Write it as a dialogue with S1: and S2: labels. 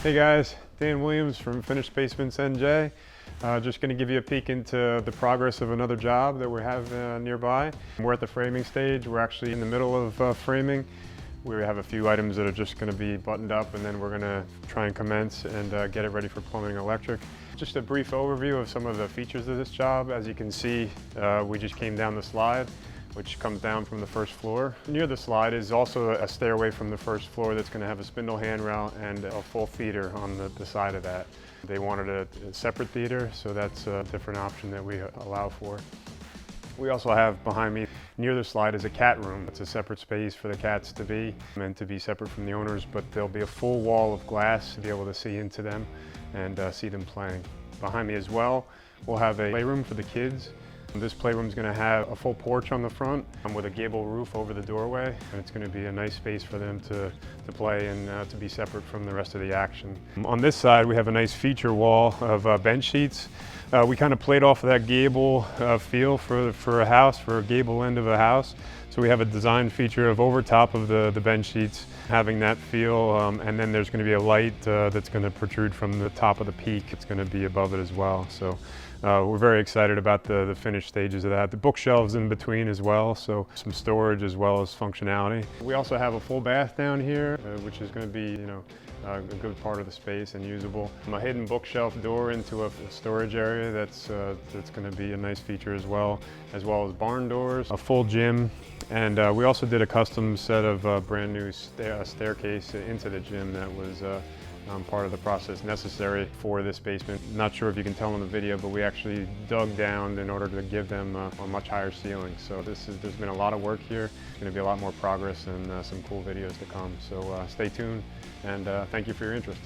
S1: Hey guys, Dan Williams from Finished Basements NJ. Just going to give you a peek into the progress of another job that we have nearby. We're at the framing stage. We're actually in the middle of framing. We have a few items that are just going to be buttoned up, and then we're going to try and commence and get it ready for plumbing and electric. Just a brief overview of some of the features of this job. As you can see, we just came down the slide, which comes down from the first floor. Near the slide is also a stairway from the first floor that's going to have a spindle handrail and a full theater on the side of that. They wanted a separate theater, so that's a different option that we allow for. We also have behind me, near the slide, is a cat room. It's a separate space for the cats to be, meant to be separate from the owners, but there'll be a full wall of glass to be able to see into them and see them playing. Behind me as well, we'll have a playroom for the kids. This playroom is going to have a full porch on the front with a gable roof over the doorway, and it's going to be a nice space for them to play and to be separate from the rest of the action. On this side, we have a nice feature wall of bench sheets. We kind of played off of that gable feel for a house, for a gable end of a house. So we have a design feature of over top of the bench sheets, having that feel, and then there's going to be a light that's going to protrude from the top of the peak. It's going to be above it as well. So we're very excited about the finished stages of that. The bookshelves in between as well, so some storage as well as functionality. We also have a full bath down here, which is going to be, a good part of the space and usable. A hidden bookshelf door into a storage area that's going to be a nice feature as well as barn doors, a full gym, and we also did a custom set of brand new staircase into the gym that was part of the process necessary for this basement. Not sure if you can tell in the video, but we actually dug down in order to give them a much higher ceiling. So there's been a lot of work here. There's going to be a lot more progress and some cool videos to come. So stay tuned, and thank you for your interest.